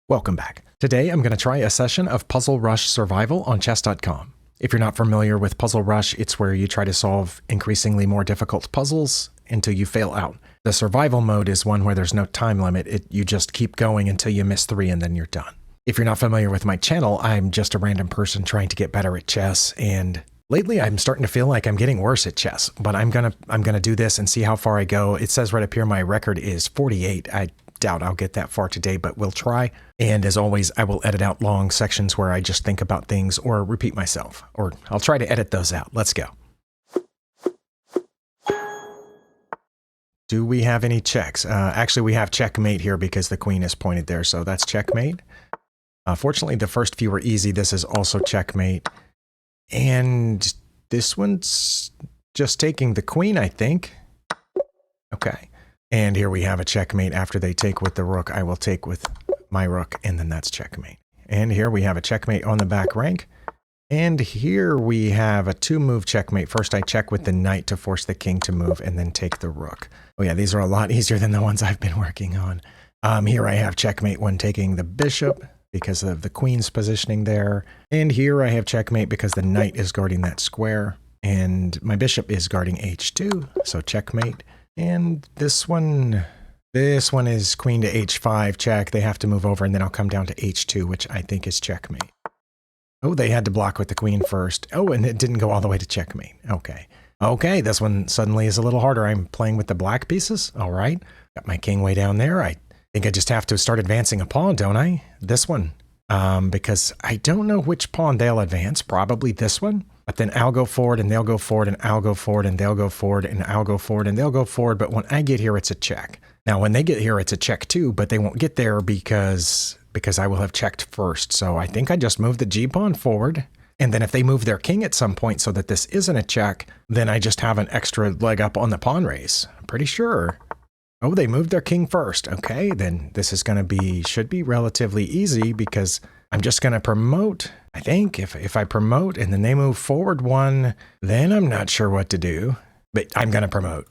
Welcome back. Today I'm going to try a session of Puzzle Rush Survival on chess.com. If you're not familiar with Puzzle Rush, it's where you try to solve increasingly more difficult puzzles until you fail out. The survival mode is one where there's no time limit. You just keep going until you miss 3 and then you're done. If you're not familiar with my channel, I'm just a random person trying to get better at chess, and lately I'm starting to feel like I'm getting worse at chess, but I'm gonna do this and see how far I go. It says right up here my record is 48. I doubt I'll get that far today, but we'll try. And as always, I will edit out long sections where I just think about things or repeat myself, or I'll try to edit those out. Let's go. Do we have any checks? Actually, we have checkmate here because the queen is pointed there, so that's checkmate. Fortunately, the first few were easy. This is also checkmate. And this one's just taking the queen, I think. Okay. And here we have a checkmate. After they take with the rook, I will take with my rook, and then that's checkmate. And here we have a checkmate on the back rank. And here we have a 2-move checkmate. First, I check with the knight to force the king to move, and then take the rook. Oh yeah, these are a lot easier than the ones I've been working on. Here I have checkmate when taking the bishop, because of the queen's positioning there. And here I have checkmate because the knight is guarding that square, and my bishop is guarding h2, so checkmate. And this one is queen to h5 check. They have to move over, and then I'll come down to h2, which I think is checkmate. Oh, they had to block with the queen first. Oh, and it didn't go all the way to checkmate. Okay. Okay, this one suddenly is a little harder. I'm playing with the black pieces. All right. Got my king way down there. I think I just have to start advancing a pawn, don't I? This one. Because I don't know which pawn they'll advance. Probably this one. But then I'll go forward, and they'll go forward, and I'll go forward, and they'll go forward, and I'll go forward, and they'll go forward. But when I get here, it's a check. Now, when they get here, it's a check too, but they won't get there because I will have checked first. So I think I just move the g-pawn forward. And then if they move their king at some point so that this isn't a check, then I just have an extra leg up on the pawn race. I'm pretty sure. Oh, they moved their king first. Okay, then this is going to should be relatively easy because I'm just going to promote. I think if I promote and then they move forward one, then I'm not sure what to do, but I'm going to promote.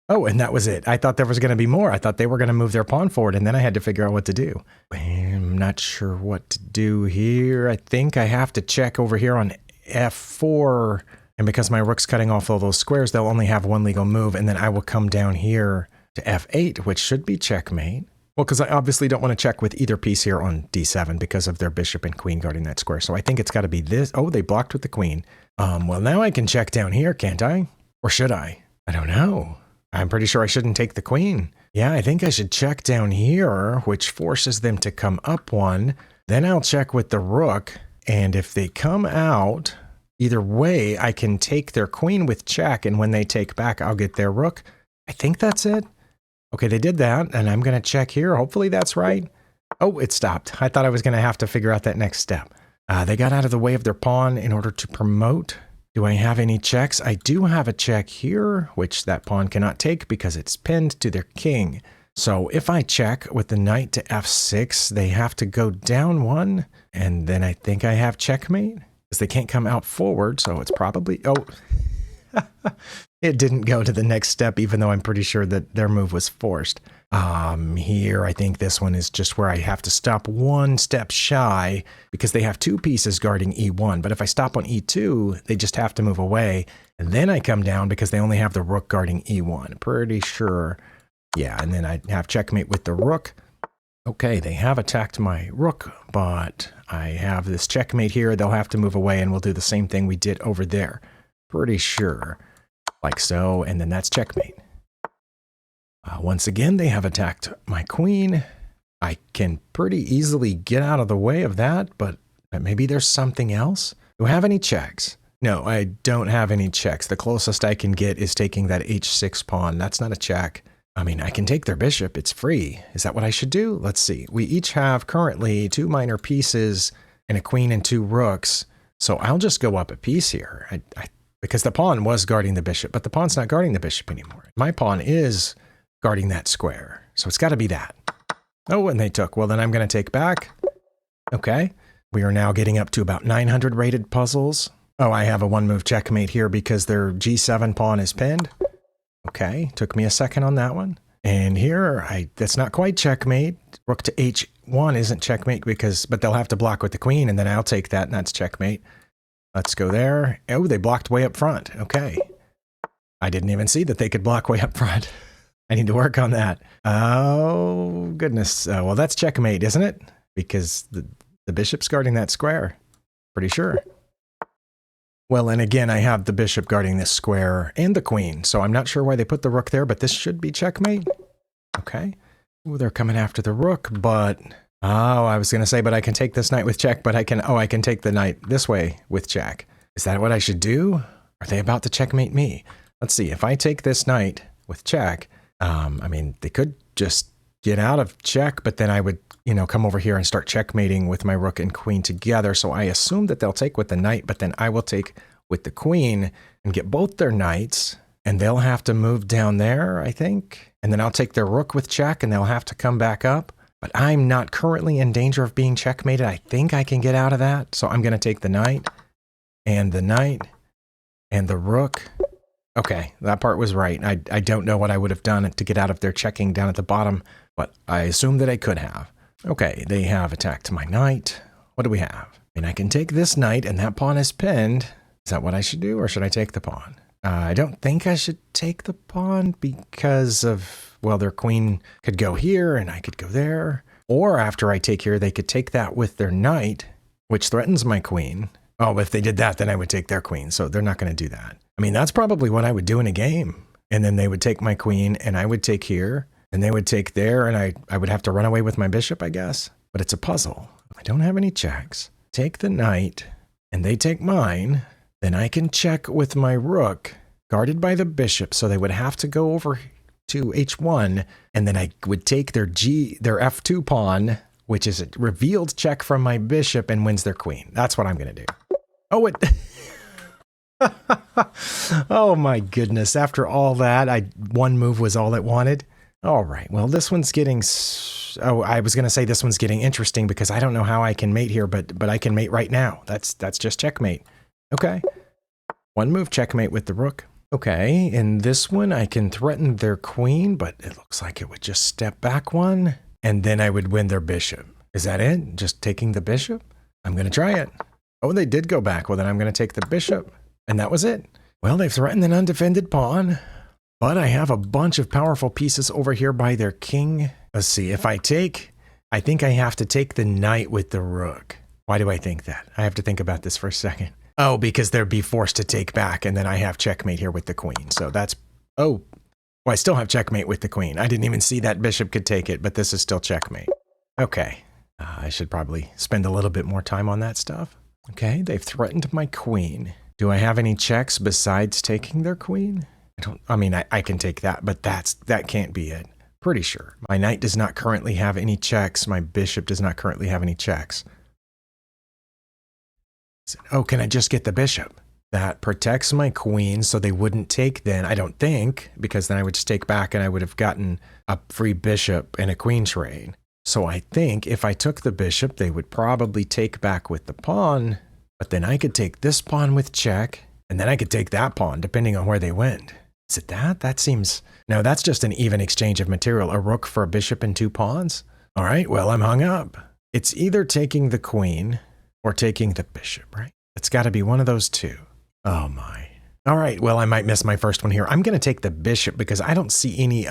Oh, and that was it. I thought there was going to be more. I thought they were going to move their pawn forward, and then I had to figure out what to do. I'm not sure what to do here. I think I have to check over here on f4. And because my rook's cutting off all those squares, they'll only have one legal move, and then I will come down here to f8, which should be checkmate. Well, because I obviously don't want to check with either piece here on d7 because of their bishop and queen guarding that square. So I think it's got to be this. Oh, they blocked with the queen. Well, now I can check down here, can't I? Or should I? I don't know. I'm pretty sure I shouldn't take the queen. Yeah, I think I should check down here, which forces them to come up one. Then I'll check with the rook, and if they come out, either way, I can take their queen with check, and when they take back, I'll get their rook. I think that's it. Okay, they did that, and I'm going to check here. Hopefully that's right. Oh, it stopped. I thought I was going to have to figure out that next step. They got out of the way of their pawn in order to promote. Do I have any checks? I do have a check here, which that pawn cannot take because it's pinned to their king. So if I check with the knight to f6, they have to go down one, and then I think I have checkmate because they can't come out forward, so it's probably... Oh, it didn't go to the next step, even though I'm pretty sure that their move was forced. Here, I think this one is just where I have to stop one step shy because they have 2 pieces guarding e1. But if I stop on e2, they just have to move away. And then I come down because they only have the rook guarding e1. Pretty sure. Yeah, and then I have checkmate with the rook. Okay, they have attacked my rook, but I have this checkmate here. They'll have to move away, and we'll do the same thing we did over there. Pretty sure. Like so, and then that's checkmate. Once again, they have attacked my queen. I can pretty easily get out of the way of that, but maybe there's something else. Do I have any checks? No, I don't have any checks. The closest I can get is taking that h6 pawn. That's not a check. I mean, I can take their bishop. It's free. Is that what I should do? Let's see. We each have currently 2 minor pieces and a queen and 2 rooks. So I'll just go up a piece here. Because the pawn was guarding the bishop, but the pawn's not guarding the bishop anymore. My pawn is guarding that square. So it's got to be that. Oh, and they took. Well, then I'm going to take back. Okay. We are now getting up to about 900 rated puzzles. Oh, I have a 1-move checkmate here because their g7 pawn is pinned. Okay. Took me a second on that one. And here, that's not quite checkmate. Rook to h1 isn't checkmate but they'll have to block with the queen, and then I'll take that, and that's checkmate. Let's go there. Oh, they blocked way up front. Okay. I didn't even see that they could block way up front. I need to work on that. Oh, goodness. Well, that's checkmate, isn't it? Because the bishop's guarding that square. Pretty sure. Well, and again, I have the bishop guarding this square and the queen, so I'm not sure why they put the rook there, but this should be checkmate. Okay. Ooh, they're coming after the rook, but... Oh, I was going to say, but I can take this knight with check, but I can take the knight this way with check. Is that what I should do? Are they about to checkmate me? Let's see. If I take this knight with check, I mean, they could just get out of check, but then I would, come over here and start checkmating with my rook and queen together. So I assume that they'll take with the knight, but then I will take with the queen and get both their knights, and they'll have to move down there, I think. And then I'll take their rook with check, and they'll have to come back up. But I'm not currently in danger of being checkmated. I think I can get out of that. So I'm going to take the knight and the rook. Okay, that part was right. I don't know what I would have done to get out of their checking down at the bottom, but I assume that I could have. Okay, they have attacked my knight. What do we have? And I can take this knight, and that pawn is pinned. Is that what I should do, or should I take the pawn? I don't think I should take the pawn because of, well, their queen could go here, and I could go there. Or after I take here, they could take that with their knight, which threatens my queen. Oh, if they did that, then I would take their queen, so they're not going to do that. I mean, that's probably what I would do in a game. And then they would take my queen, and I would take here, and they would take there, and I would have to run away with my bishop, I guess. But it's a puzzle. I don't have any checks. Take the knight, and they take mine. Then I can check with my rook, guarded by the bishop, so they would have to go over to h1, and then I would take their f2 pawn, which is a revealed check from my bishop, and wins their queen. That's what I'm going to do. Oh, it... Oh my goodness. After all that, one move was all it wanted. All right. Well, this one's getting... Oh, I was going to say this one's getting interesting because I don't know how I can mate here, but I can mate right now. That's just checkmate. Okay. One move checkmate with the rook. Okay. In this one, I can threaten their queen, but it looks like it would just step back one, and then I would win their bishop. Is that it? Just taking the bishop? I'm going to try it. Oh, they did go back. Well, then I'm going to take the bishop. And that was it. Well, they've threatened an undefended pawn, but I have a bunch of powerful pieces over here by their king. Let's see, if I think I have to take the knight with the rook. Why do I think that? I have to think about this for a second. Oh, because they'd be forced to take back, and then I have checkmate here with the queen. So that's, oh, well, I still have checkmate with the queen. I didn't even see that bishop could take it, but this is still checkmate. Okay, I should probably spend a little bit more time on that stuff. Okay, they've threatened my queen. Do I have any checks besides taking their queen? I can take that, but that can't be it. Pretty sure. My knight does not currently have any checks. My bishop does not currently have any checks. Oh, can I just get the bishop? That protects my queen, so they wouldn't take then, I don't think, because then I would just take back and I would have gotten a free bishop and a queen trade. So I think if I took the bishop, they would probably take back with the pawn, but then I could take this pawn with check, and then I could take that pawn, depending on where they went. Is it that? That seems... No, that's just an even exchange of material. A rook for a bishop and two pawns? All right, well, I'm hung up. It's either taking the queen or taking the bishop, right? It's got to be one of those two. Oh, my. All right, well, I might miss my first one here. I'm going to take the bishop because I don't see any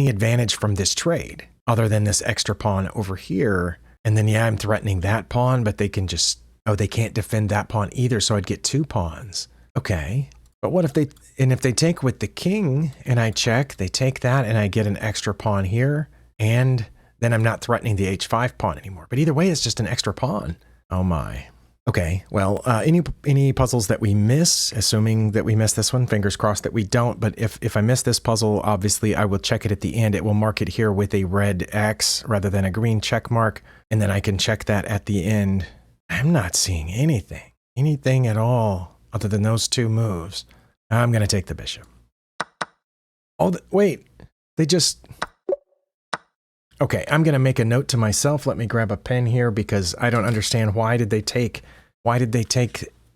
advantage from this trade other than this extra pawn over here. And then, yeah, I'm threatening that pawn, but they can just... Oh, they can't defend that pawn either, so I'd get two pawns. Okay. But what if they take with the king and I check, they take that and I get an extra pawn here, and then I'm not threatening the h5 pawn anymore. But either way, it's just an extra pawn. Oh my. Okay, well, any puzzles that we miss, assuming that we miss this one, fingers crossed that we don't, but if I miss this puzzle, obviously I will check it at the end. It will mark it here with a red X rather than a green check mark, and then I can check that at the end. I'm not seeing anything at all other than those two moves. I'm going to take the bishop. Oh, wait, they just... Okay, I'm going to make a note to myself. Let me grab a pen here because I don't understand why did they take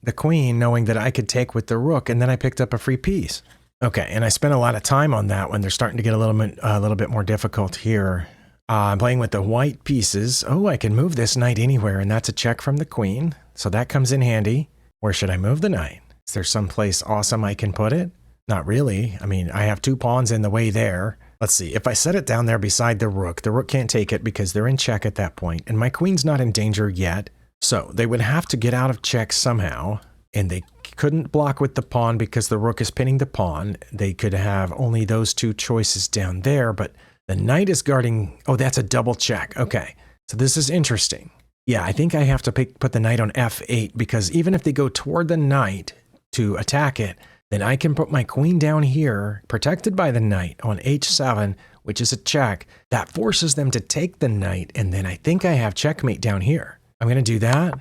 the queen knowing that I could take with the rook, and then I picked up a free piece. Okay, and I spent a lot of time on that one. They're starting to get a little bit more difficult here. I'm playing with the white pieces. Oh, I can move this knight anywhere, and that's a check from the queen. So that comes in handy. Where should I move the knight? Is there someplace awesome I can put it? Not really. I mean, I have 2 pawns in the way there. Let's see. If I set it down there beside the rook can't take it because they're in check at that point, and my queen's not in danger yet. So they would have to get out of check somehow, and they couldn't block with the pawn because the rook is pinning the pawn. They could have only those 2 choices down there, but the knight is guarding. Oh, that's a double check. Okay, so this is interesting. Yeah, I think I have to put the knight on f8 because even if they go toward the knight to attack it, then I can put my queen down here, protected by the knight, on h7, which is a check. That forces them to take the knight, and then I think I have checkmate down here. I'm going to do that,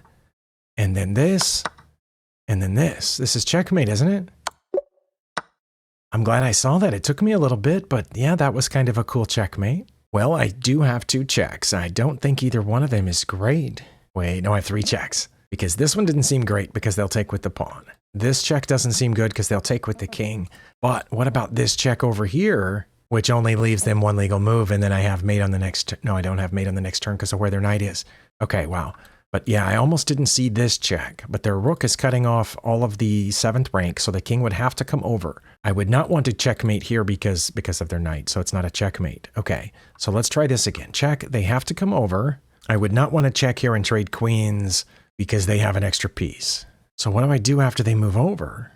and then this, and then this. This is checkmate, isn't it? I'm glad I saw that. It took me a little bit, but yeah, that was kind of a cool checkmate. Well, I do have 2 checks. I don't think either one of them is great. Wait, no, I have 3 checks. Because this one didn't seem great because they'll take with the pawn. This check doesn't seem good because they'll take with the king. But what about this check over here, which only leaves them 1 legal move, and then I have mate on the next... No, I don't have mate on the next turn because of where their knight is. Okay, wow. But yeah, I almost didn't see this check, but their rook is cutting off all of the 7th rank, so the king would have to come over. I would not want to checkmate here because of their knight, so it's not a checkmate. Okay, so let's try this again. Check, they have to come over. I would not want to check here and trade queens because they have an extra piece. So what do I do after they move over?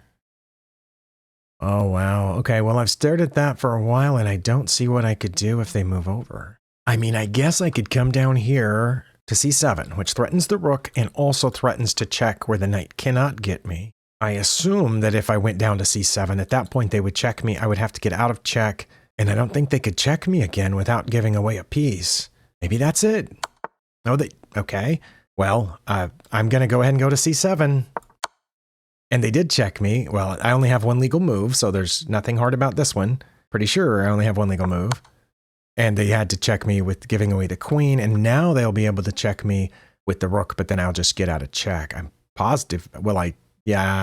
Oh, wow. Okay, well, I've stared at that for a while, and I don't see what I could do if they move over. I mean, I guess I could come down here to c7, which threatens the rook and also threatens to check where the knight cannot get me. I assume that if I went down to c7, at that point they would check me. I would have to get out of check, and I don't think they could check me again without giving away a piece. Maybe that's it. No, okay. Well, I'm going to go ahead and go to c7. And they did check me. Well, I only have 1 legal move, so there's nothing hard about this one. Pretty sure I only have 1 legal move. And they had to check me with giving away the queen, and now they'll be able to check me with the rook, but then I'll just get out of check. I'm positive. Well, I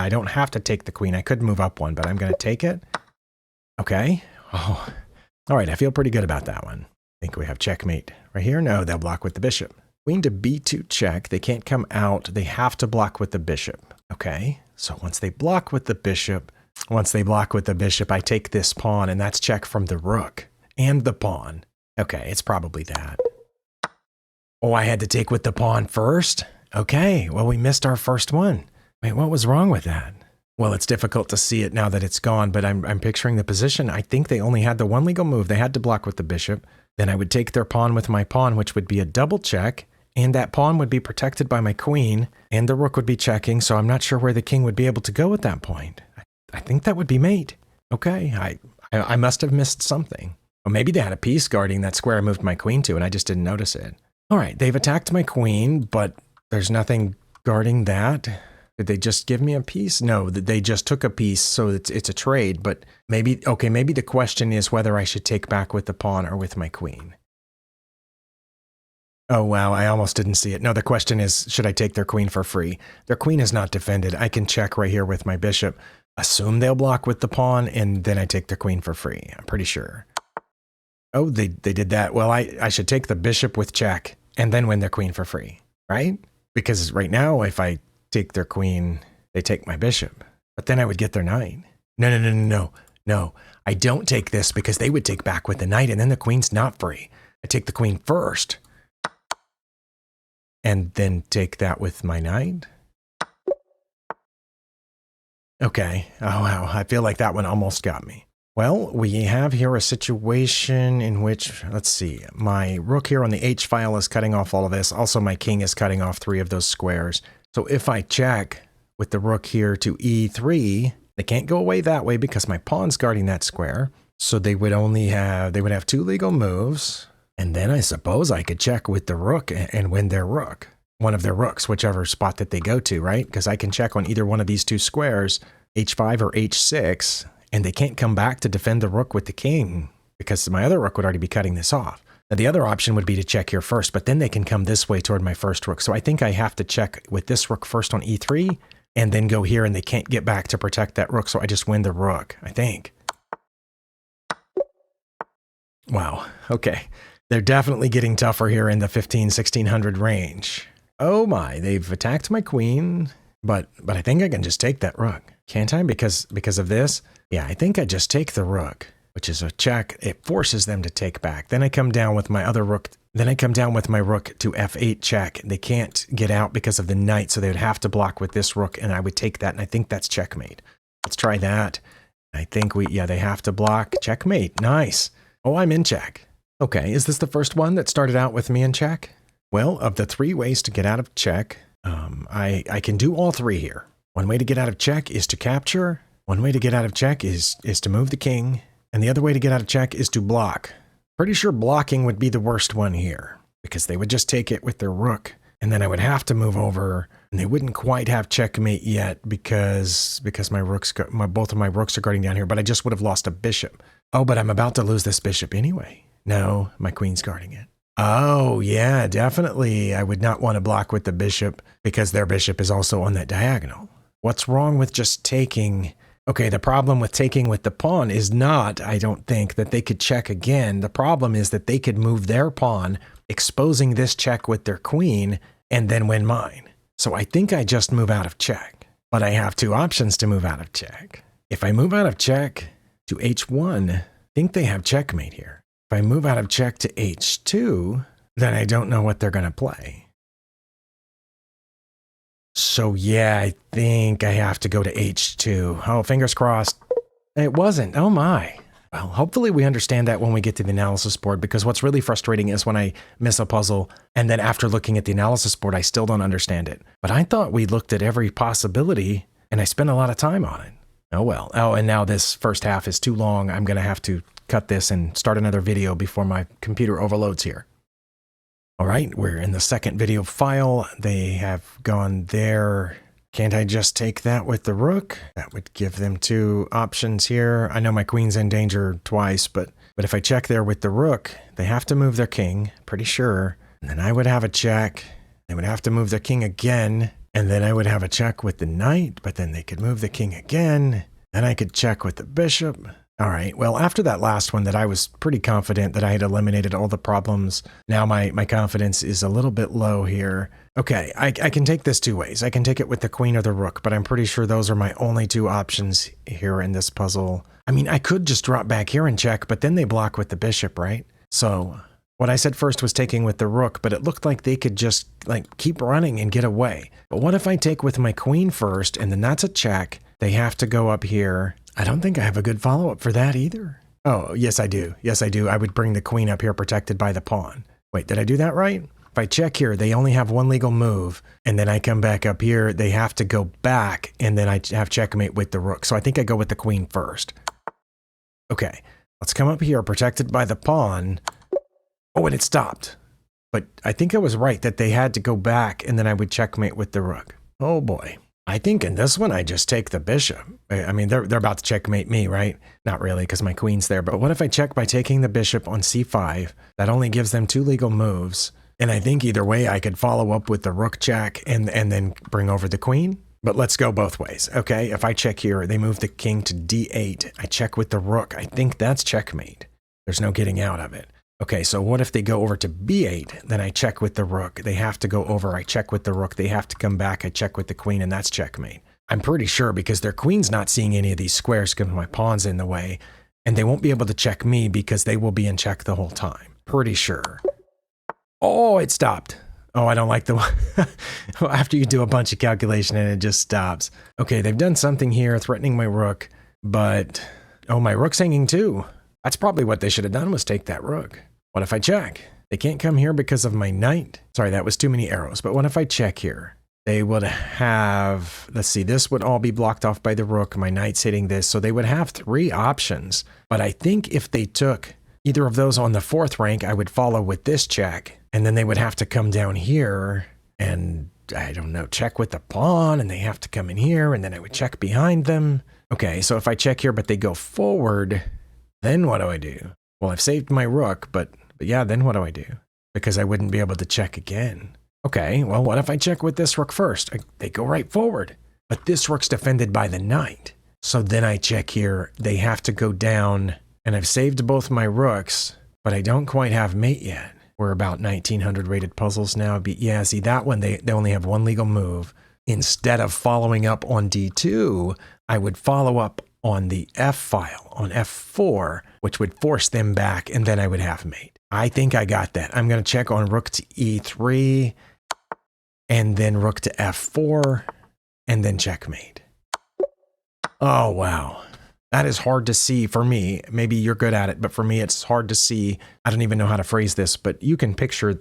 don't have to take the queen. I could move up 1, but I'm going to take it. Okay. Oh, all right. I feel pretty good about that one. I think we have checkmate right here. No, they'll block with the bishop. Queen to b2 check. They can't come out. They have to block with the bishop. Okay. So once they block with the bishop, I take this pawn, and that's check from the rook. And the pawn. Okay, it's probably that. Oh, I had to take with the pawn first? Okay, well, we missed our first one. Wait, what was wrong with that? Well, it's difficult to see it now that it's gone, but I'm picturing the position. I think they only had the 1 legal move. They had to block with the bishop. Then I would take their pawn with my pawn, which would be a double check, and that pawn would be protected by my queen, and the rook would be checking, so I'm not sure where the king would be able to go at that point. I think that would be mate. Okay, I must have missed something. Or maybe they had a piece guarding that square I moved my queen to, and I just didn't notice it. All right, they've attacked my queen, but there's nothing guarding that. Did they just give me a piece? No, they just took a piece, so it's a trade. But maybe the question is whether I should take back with the pawn or with my queen. Oh, wow, I almost didn't see it. No, the question is, should I take their queen for free? Their queen is not defended. I can check right here with my bishop. Assume they'll block with the pawn, and then I take their queen for free. I'm pretty sure. Oh, they did that. Well, I should take the bishop with check and then win their queen for free, right? Because right now, if I take their queen, they take my bishop. But then I would get their knight. No. I don't take this because they would take back with the knight and then the queen's not free. I take the queen first and then take that with my knight. Okay. Oh, wow. I feel like that one almost got me. Well, we have here a situation in which, let's see, my rook here on the H file is cutting off all of this. Also, my king is cutting off 3 of those squares. So if I check with the rook here to E3, they can't go away that way because my pawn's guarding that square. So they would have 2 legal moves. And then I suppose I could check with the rook and win their rook. One of their rooks, whichever spot that they go to, right? Because I can check on either one of these 2 squares, H5 or H6. And they can't come back to defend the rook with the king because my other rook would already be cutting this off. Now, the other option would be to check here first, but then they can come this way toward my first rook. So I think I have to check with this rook first on E3 and then go here, and they can't get back to protect that rook. So I just win the rook, I think. Wow. Okay. They're definitely getting tougher here in the 1600 range. Oh my, they've attacked my queen, but I think I can just take that rook. Can't I? Because of this? Yeah, I think I just take the rook, which is a check. It forces them to take back. Then I come down with my other rook. Then I come down with my rook to f8 check. They can't get out because of the knight, so they would have to block with this rook, and I would take that, and I think that's checkmate. Let's try that. I think they have to block. Checkmate. Nice. Oh, I'm in check. Okay, is this the first one that started out with me in check? Well, of the 3 ways to get out of check, I can do all 3 here. One way to get out of check is to capture. One way to get out of check is to move the king. And the other way to get out of check is to block. Pretty sure blocking would be the worst one here, because they would just take it with their rook, and then I would have to move over, and they wouldn't quite have checkmate yet because both of my rooks are guarding down here, but I just would have lost a bishop. Oh, but I'm about to lose this bishop anyway. No, my queen's guarding it. Oh, yeah, definitely. I would not want to block with the bishop because their bishop is also on that diagonal. What's wrong with just taking? Okay, the problem with taking with the pawn is not, I don't think, that they could check again. The problem is that they could move their pawn, exposing this check with their queen, and then win mine. So I think I just move out of check. But I have 2 options to move out of check. If I move out of check to h1, I think they have checkmate here. If I move out of check to h2, then I don't know what they're going to play. So yeah, I think I have to go to h2. Oh, fingers crossed. It wasn't. Oh my. Well, hopefully we understand that when we get to the analysis board, because what's really frustrating is when I miss a puzzle, and then after looking at the analysis board, I still don't understand it. But I thought we looked at every possibility, and I spent a lot of time on it. Oh well. Oh, and now this first half is too long. I'm going to have to cut this and start another video before my computer overloads here. All right, we're in the second video file. They have gone there. Can't I just take that with the rook? That would give them 2 options here. I know my queen's in danger twice, but if I check there with the rook, they have to move their king, pretty sure. And then I would have a check. They would have to move their king again. And then I would have a check with the knight, but then they could move the king again. Then I could check with the bishop. All right, well, after that last one that I was pretty confident that I had eliminated all the problems, now my confidence is a little bit low here. Okay, I can take this 2 ways. I can take it with the queen or the rook, but I'm pretty sure those are my only 2 options here in this puzzle. I mean, I could just drop back here and check, but then they block with the bishop, right? So what I said first was taking with the rook, but it looked like they could just keep running and get away. But what if I take with my queen first, and then that's a check? They have to go up here. I don't think I have a good follow-up for that either. Oh, yes, I do. Yes, I do. I would bring the queen up here protected by the pawn. Wait, did I do that right? If I check here, they only have 1 legal move, and then I come back up here, they have to go back, and then I have checkmate with the rook. So I think I go with the queen first. Okay, let's come up here protected by the pawn. Oh, and it stopped. But I think I was right that they had to go back, and then I would checkmate with the rook. Oh boy. I think in this one, I just take the bishop. I mean, they're about to checkmate me, right? Not really, because my queen's there. But what if I check by taking the bishop on c5? That only gives them 2 legal moves. And I think either way, I could follow up with the rook check and then bring over the queen. But let's go both ways. Okay, if I check here, they move the king to d8. I check with the rook. I think that's checkmate. There's no getting out of it. Okay, so what if they go over to b8? Then I check with the rook. They have to go over. I check with the rook. They have to come back. I check with the queen, and that's checkmate. I'm pretty sure because their queen's not seeing any of these squares because my pawn's in the way, and they won't be able to check me because they will be in check the whole time. Pretty sure. Oh, it stopped. Oh, I don't like the one. After you do a bunch of calculation and it just stops. Okay, they've done something here threatening my rook, but oh, my rook's hanging too. That's probably what they should have done, was take that rook. What if I check? They can't come here because of my knight. Sorry, that was too many arrows. But what if I check here? They would have, let's see, this would all be blocked off by the rook. My knight's hitting this. So they would have 3 options. But I think if they took either of those on the 4th rank, I would follow with this check. And then they would have to come down here and, I don't know, check with the pawn. And they have to come in here. And then I would check behind them. Okay, so if I check here, but they go forward, then what do I do? Well, I've saved my rook, but yeah, then what do I do? Because I wouldn't be able to check again. Okay, well, what if I check with this rook first? They go right forward, but this rook's defended by the knight. So then I check here. They have to go down, and I've saved both my rooks, but I don't quite have mate yet. We're about 1900 rated puzzles now. Yeah, see that one, they only have one legal move. Instead of following up on D2, I would follow up on the F file, on F4, which would force them back, and then I would have mate. I think I got that. I'm going to check on rook to E3, and then rook to F4, and then checkmate. Oh, wow. That is hard to see for me. Maybe you're good at it, but for me, it's hard to see. I don't even know how to phrase this, but you can picture,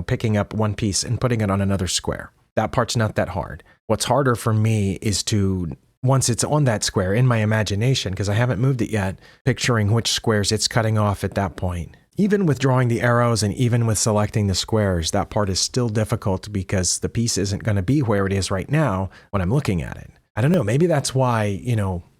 picking up one piece and putting it on another square. That part's not that hard. What's harder for me is to, once it's on that square in my imagination, because I haven't moved it yet, picturing which squares it's cutting off at that point. Even with drawing the arrows and even with selecting the squares, that part is still difficult because the piece isn't going to be where it is right now when I'm looking at it. I don't know, maybe that's why,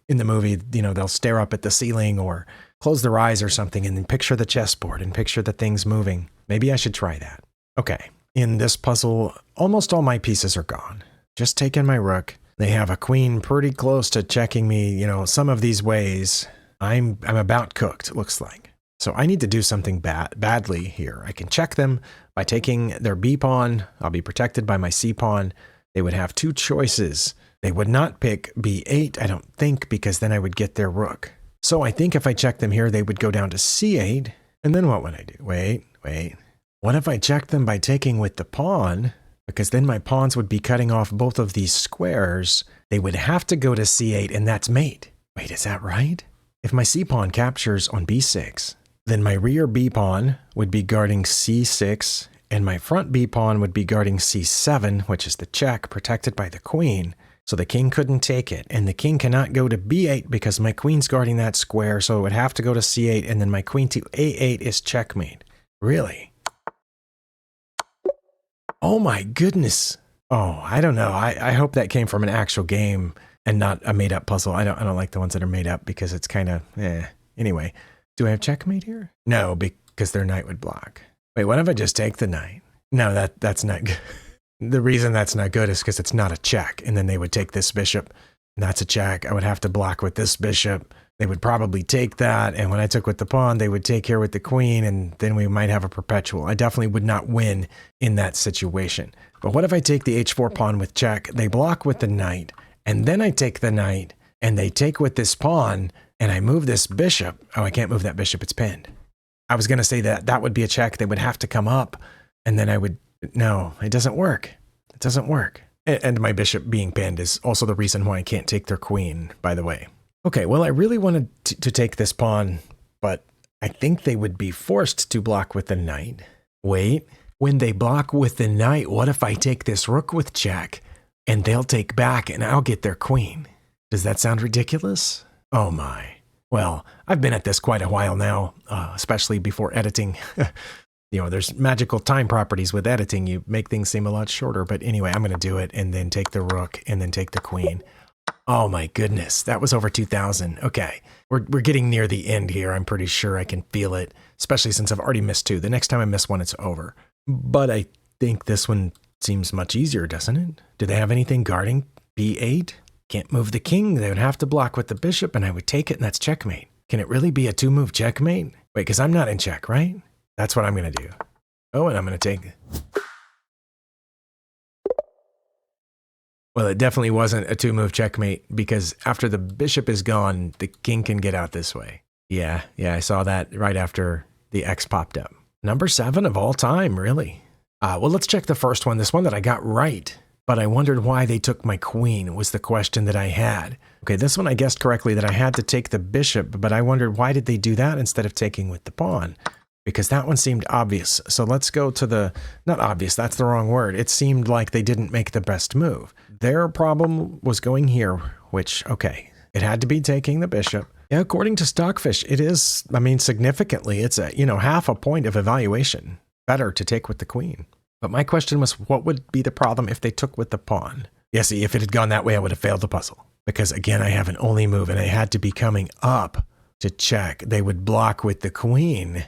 in the movie, they'll stare up at the ceiling or close their eyes or something and then picture the chessboard and picture the things moving. Maybe I should try that. Okay, in this puzzle, almost all my pieces are gone. Just taking my rook. They have a queen pretty close to checking me, some of these ways. I'm about cooked, it looks like. So I need to do something badly here. I can check them by taking their B pawn. I'll be protected by my C pawn. They would have two choices. They would not pick B8, I don't think, because then I would get their rook. So I think if I check them here, they would go down to C8. And then what would I do? Wait. What if I check them by taking with the pawn? Because then my pawns would be cutting off both of these squares. They would have to go to C8, and that's mate. Wait, is that right? If my C pawn captures on B6, then my rear B pawn would be guarding C6, and my front B pawn would be guarding C7, which is the check protected by the queen. So the king couldn't take it, and the king cannot go to B8 because my queen's guarding that square, so it would have to go to C8, and then my queen to A8 is checkmate. Really? Oh my goodness. Oh, I don't know. I hope that came from an actual game and not a made-up puzzle. I don't like the ones that are made up because it's kind of, Anyway, do I have checkmate here? No, because their knight would block. Wait, what if I just take the knight? No, that's not good. The reason that's not good is because it's not a check, and then they would take this bishop, and that's a check. I would have to block with this bishop. They would probably take that, and when I took with the pawn, they would take here with the queen, and then we might have a perpetual. I definitely would not win in that situation. But what if I take the h4 pawn with check, they block with the knight, and then I take the knight, and they take with this pawn, and I move this bishop. Oh, I can't move that bishop, it's pinned. I was going to say that would be a check. They would have to come up, and then I would... No, it doesn't work. It doesn't work. And my bishop being pinned is also the reason why I can't take their queen, by the way. Okay, well, I really wanted to take this pawn, but I think they would be forced to block with the knight. Wait, when they block with the knight, what if I take this rook with check, and they'll take back, and I'll get their queen? Does that sound ridiculous? Oh my. Well, I've been at this quite a while now, especially before editing. There's magical time properties with editing. You make things seem a lot shorter. But anyway, I'm going to do it and then take the rook and then take the queen. Oh my goodness, that was over 2,000. Okay, we're getting near the end here. I'm pretty sure I can feel it, especially since I've already missed two. The next time I miss one, it's over. But I think this one seems much easier, doesn't it? Do they have anything guarding B8? Can't move the king. They would have to block with the bishop, and I would take it, and that's checkmate. Can it really be a two-move checkmate? Wait, because I'm not in check, right? That's what I'm going to do. Oh, and I'm going to take... Well, it definitely wasn't a two-move checkmate because after the bishop is gone, the king can get out this way. Yeah, I saw that right after the X popped up. Number 7 of all time, really. Well, let's check the first one, this one that I got right. But I wondered why they took my queen was the question that I had. Okay, this one I guessed correctly that I had to take the bishop, but I wondered why did they do that instead of taking with the pawn? Because that one seemed obvious. So let's go to the, not obvious, that's the wrong word. It seemed like they didn't make the best move. Their problem was going here, which, okay, it had to be taking the bishop. Yeah, according to Stockfish, it is, significantly, it's a, half a point of evaluation. Better to take with the queen. But my question was, what would be the problem if they took with the pawn? Yeah, see, if it had gone that way, I would have failed the puzzle. Because again, I have an only move and I had to be coming up to check. They would block with the queen.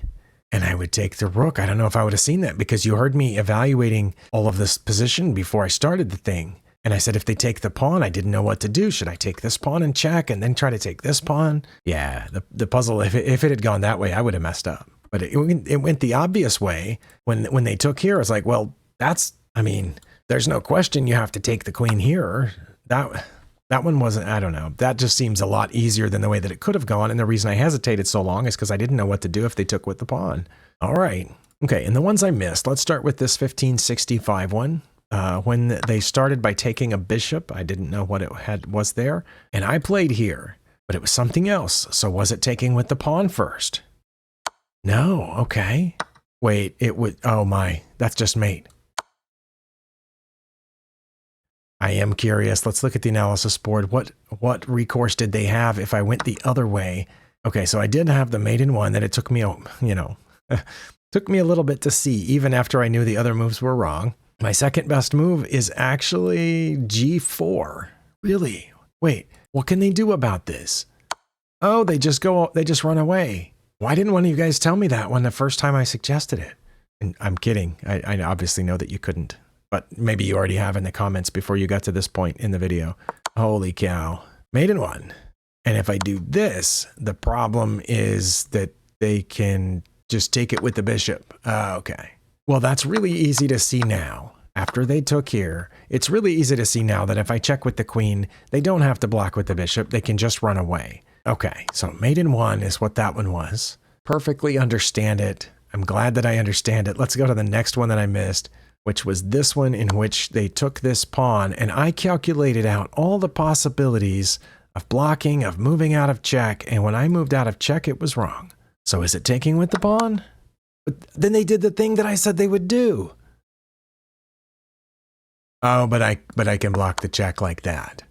And I would take the rook. I don't know if I would have seen that because you heard me evaluating all of this position before I started the thing. And I said, if they take the pawn, I didn't know what to do. Should I take this pawn and check and then try to take this pawn? Yeah, the puzzle, if it had gone that way, I would have messed up. But it went the obvious way. When they took here, I was like, well, I mean, there's no question you have to take the queen here. That one wasn't, I don't know. That just seems a lot easier than the way that it could have gone. And the reason I hesitated so long is because I didn't know what to do if they took with the pawn. All right. Okay, and the ones I missed, let's start with this 1565 one. When they started by taking a bishop, I didn't know what it was there. And I played here, but it was something else. So was it taking with the pawn first? No, okay. Wait, it would, oh my, that's just mate. I am curious. Let's look at the analysis board. What recourse did they have if I went the other way? Okay, so I did have the mate in one that it took me, took me a little bit to see, even after I knew the other moves were wrong. My second best move is actually G4. Really? Wait, what can they do about this? Oh, they just run away. Why didn't one of you guys tell me that when the first time I suggested it? And I'm kidding. I obviously know that you couldn't. But maybe you already have in the comments before you got to this point in the video. Holy cow. Mate in one. And if I do this, the problem is that they can just take it with the bishop. Okay. Well, that's really easy to see now. After they took here, it's really easy to see now that if I check with the queen, they don't have to block with the bishop. They can just run away. Okay, so mate in one is what that one was. Perfectly understand it. I'm glad that I understand it. Let's go to the next one that I missed, which was this one in which they took this pawn, and I calculated out all the possibilities of blocking, of moving out of check, and when I moved out of check, it was wrong. So is it taking with the pawn? But then they did the thing that I said they would do. Oh, but I can block the check like that.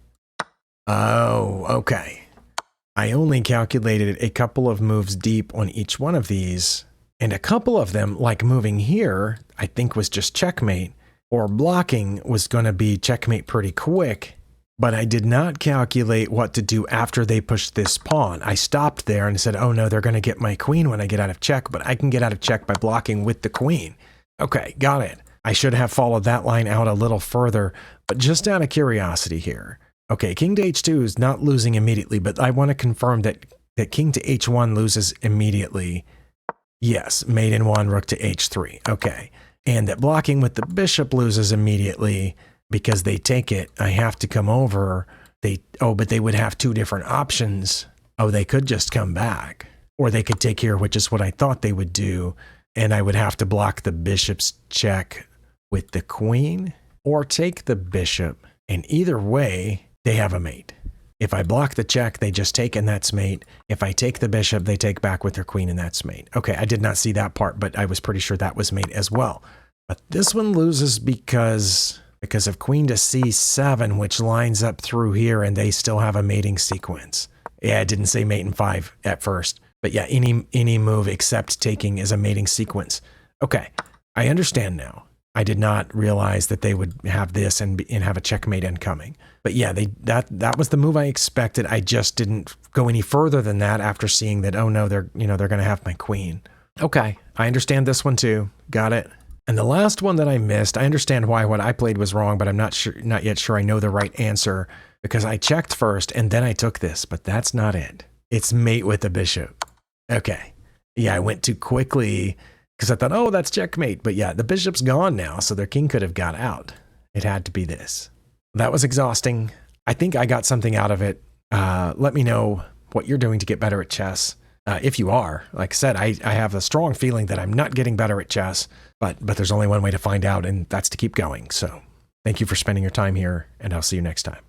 Oh, okay. I only calculated a couple of moves deep on each one of these, and a couple of them, like moving here, I think was just checkmate, or blocking was going to be checkmate pretty quick, but I did not calculate what to do after they pushed this pawn. I stopped there and said, oh no, they're going to get my queen when I get out of check, but I can get out of check by blocking with the queen. Okay, got it. I should have followed that line out a little further, but just out of curiosity here. Okay, king to h2 is not losing immediately, but I want to confirm that king to h1 loses immediately. Yes, mate in one, rook to h3. Okay, and that blocking with the bishop loses immediately because they take it. I have to come over. But they would have two different options. Oh, they could just come back, or they could take here, which is what I thought they would do, and I would have to block the bishop's check with the queen, or take the bishop, and either way, they have a mate. If I block the check, they just take, and that's mate. If I take the bishop, they take back with their queen, and that's mate. Okay, I did not see that part, but I was pretty sure that was mate as well. But this one loses because of queen to c7, which lines up through here, and they still have a mating sequence. Yeah, I didn't say mate in 5 at first, but yeah, any move except taking is a mating sequence. Okay, I understand now. I did not realize that they would have this and have a checkmate incoming. But yeah, that was the move I expected. I just didn't go any further than that after seeing that, oh no, they're going to have my queen. Okay, I understand this one too. Got it. And the last one that I missed, I understand why what I played was wrong, but I'm not yet sure I know the right answer because I checked first and then I took this, but that's not it. It's mate with the bishop. Okay. Yeah, I went too quickly because I thought, oh, that's checkmate. But yeah, the bishop's gone now, so their king could have got out. It had to be this. That was exhausting. I think I got something out of it. Let me know what you're doing to get better at chess. If you are. Like I said, I have a strong feeling that I'm not getting better at chess, but there's only one way to find out, and that's to keep going. So thank you for spending your time here, and I'll see you next time.